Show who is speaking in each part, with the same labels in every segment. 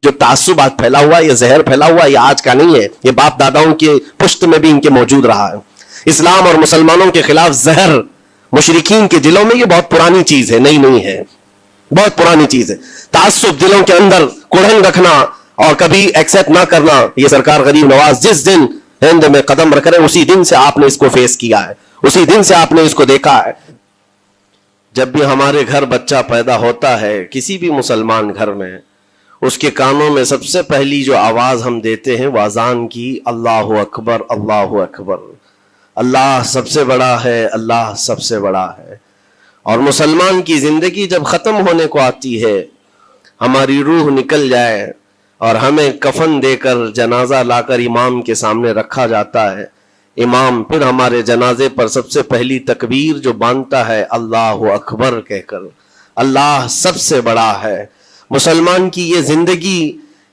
Speaker 1: جو تعصب آج پھیلا ہوا ہے، یہ زہر پھیلا ہوا ہے، یہ آج کا نہیں ہے، یہ باپ داداؤں کے پشت میں بھی ان کے موجود رہا ہے۔ اسلام اور مسلمانوں کے خلاف زہر مشرکین کے دلوں میں یہ بہت پرانی چیز ہے، نئی نہیں ہے، بہت پرانی چیز ہے۔ تعصب دلوں کے اندر کڑھن رکھنا اور کبھی ایکسپٹ نہ کرنا، یہ سرکار غریب نواز جس دن ہند میں قدم رکھ رہے ہیں اسی دن سے آپ نے اس کو فیس کیا ہے، اسی دن سے آپ نے اس کو دیکھا ہے۔ جب بھی ہمارے گھر بچہ پیدا ہوتا ہے، کسی بھی مسلمان گھر میں، اس کے کانوں میں سب سے پہلی جو آواز ہم دیتے ہیں وہ اذان کی، اللہ اکبر اللہ اکبر، اللہ سب سے بڑا ہے، اللہ سب سے بڑا ہے۔ اور مسلمان کی زندگی جب ختم ہونے کو آتی ہے، ہماری روح نکل جائے اور ہمیں کفن دے کر جنازہ لا کر امام کے سامنے رکھا جاتا ہے، امام پھر ہمارے جنازے پر سب سے پہلی تکبیر جو باندھتا ہے اللہ اکبر کہہ کر، اللہ سب سے بڑا ہے۔ مسلمان کی یہ زندگی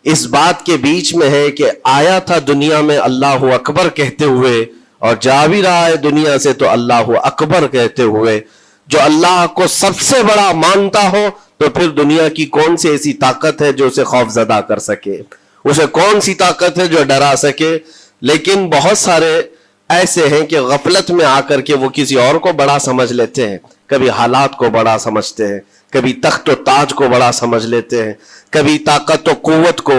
Speaker 1: اس بات کے بیچ میں ہے کہ آیا تھا دنیا میں اللہ اکبر کہتے ہوئے اور جا بھی رہا ہے دنیا سے تو اللہ اکبر کہتے ہوئے۔ جو اللہ کو سب سے بڑا مانتا ہو تو پھر دنیا کی کون سی ایسی طاقت ہے جو اسے خوف زدہ کر سکے، اسے کون سی طاقت ہے جو ڈرا سکے۔ لیکن بہت سارے ایسے ہیں کہ غفلت میں آ کر کے وہ کسی اور کو بڑا سمجھ لیتے ہیں، کبھی حالات کو بڑا سمجھتے ہیں، کبھی تخت و تاج کو بڑا سمجھ لیتے ہیں، کبھی طاقت و قوت کو،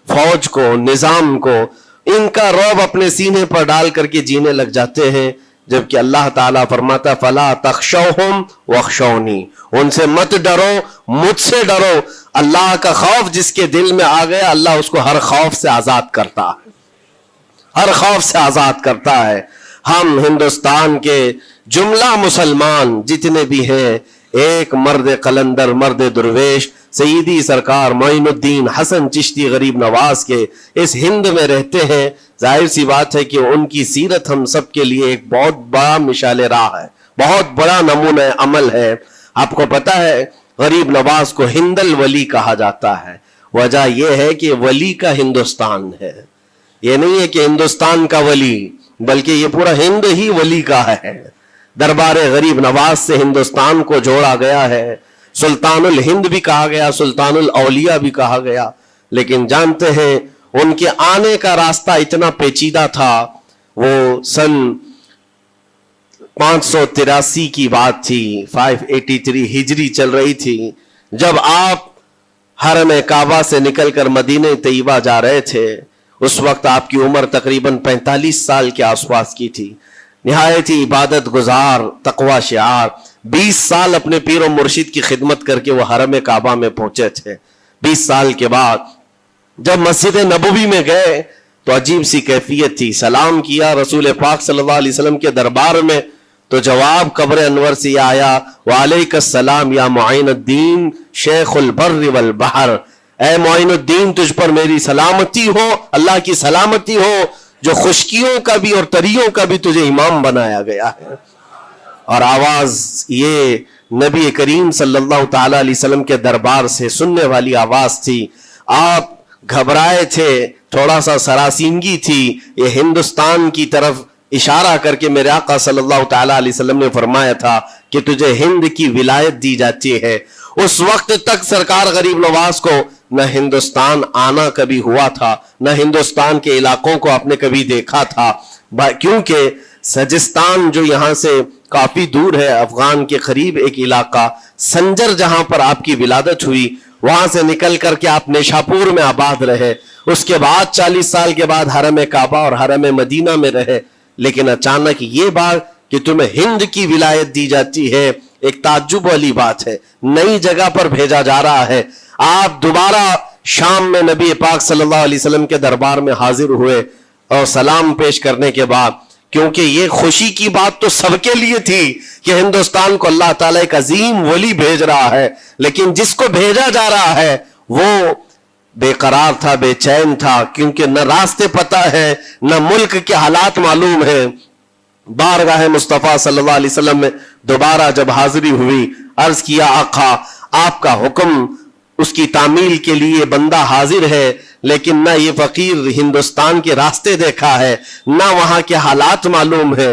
Speaker 1: فوج کو، نظام کو، ان کا رعب اپنے سینے پر ڈال کر کے جینے لگ جاتے ہیں، جبکہ اللہ تعالیٰ فرماتا فَلَا تَخْشَوْهُمْ وَاخْشَوْنِي، ان سے مت ڈرو، مجھ سے ڈرو۔ اللہ کا خوف جس کے دل میں آ گیا، اللہ اس کو ہر خوف سے آزاد کرتا ہے، ہر خوف سے آزاد کرتا ہے۔ ہم ہندوستان کے جملہ مسلمان جتنے بھی ہیں، ایک مرد قلندر، مرد درویش، سیدی سرکار معین الدین حسن چشتی غریب نواز کے اس ہند میں رہتے ہیں۔ ظاہر سی بات ہے کہ ان کی سیرت ہم سب کے لیے ایک بہت بڑا مشعل راہ ہے، بہت بڑا نمونہ عمل ہے۔ آپ کو پتا ہے غریب نواز کو ہند الولی کہا جاتا ہے، وجہ یہ ہے کہ ولی کا ہندوستان ہے، یہ نہیں ہے کہ ہندوستان کا ولی، بلکہ یہ پورا ہند ہی ولی کا ہے۔ دربار غریب نواز سے ہندوستان کو جوڑا گیا ہے، سلطان الہند بھی کہا گیا، سلطان الاولیاء بھی کہا گیا۔ لیکن جانتے ہیں ان کے آنے کا راستہ اتنا پیچیدہ تھا، وہ سن 583 کی بات تھی، 583 ہجری چل رہی تھی، جب آپ حرم کعبہ سے نکل کر مدینہ طیبہ جا رہے تھے۔ اس وقت آپ کی عمر تقریباً 45 سال کے آس پاس کی تھی، نہایت ہی عبادت گزار، تقوی شعار، 20 سال اپنے پیر و مرشد کی خدمت کر کے وہ حرم کعبہ میں پہنچے تھے۔ 20 سال کے بعد جب مسجد نبوی میں گئے تو عجیب سی کیفیت تھی، سلام کیا رسول پاک صلی اللہ علیہ وسلم کے دربار میں تو جواب قبر انور سے یہ آیا وعلیک السلام یا معین الدین شیخ البر والبحر، اے معین الدین تجھ پر میری سلامتی ہو، اللہ کی سلامتی ہو، جو خشکیوں کا بھی اور تریوں کا بھی تجھے امام بنایا گیا ہے۔ اور آواز یہ نبی کریم صلی اللہ تعالی علیہ وسلم کے دربار سے سننے والی آواز تھی۔ آپ گھبرائے تھے، تھوڑا سا سراسیمگی تھی، یہ ہندوستان کی طرف اشارہ کر کے میرے آقا صلی اللہ تعالی علیہ وسلم نے فرمایا تھا کہ تجھے ہند کی ولایت دی جاتی ہے۔ اس وقت تک سرکار غریب نواز کو نہ ہندوستان آنا کبھی ہوا تھا، نہ ہندوستان کے علاقوں کو آپ نے کبھی دیکھا تھا، کیونکہ سجستان جو یہاں سے کافی دور ہے، افغان کے قریب ایک علاقہ سنجر جہاں پر آپ کی ولادت ہوئی، وہاں سے نکل کر کے آپ نیشاپور میں آباد رہے، اس کے بعد 40 سال کے بعد حرم کعبہ اور حرم مدینہ میں رہے۔ لیکن اچانک یہ بات کہ تمہیں ہند کی ولایت دی جاتی ہے، ایک تعجب والی بات ہے، نئی جگہ پر بھیجا جا رہا ہے۔ آپ دوبارہ شام میں نبی پاک صلی اللہ علیہ وسلم کے دربار میں حاضر ہوئے اور سلام پیش کرنے کے بعد، کیونکہ یہ خوشی کی بات تو سب کے لیے تھی کہ ہندوستان کو اللہ تعالیٰ ایک عظیم ولی بھیج رہا ہے، لیکن جس کو بھیجا جا رہا ہے وہ بے قرار تھا، بے چین تھا، کیونکہ نہ راستے پتہ ہے، نہ ملک کے حالات معلوم ہیں۔ بارگاہ مصطفیٰ صلی اللہ علیہ وسلم میں دوبارہ جب حاضری ہوئی، عرض کیا آقا آپ کا حکم، اس کی تعمیل کے لیے بندہ حاضر ہے، لیکن نہ یہ فقیر ہندوستان کے راستے دیکھا ہے، نہ وہاں کے حالات معلوم ہے۔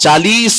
Speaker 1: 40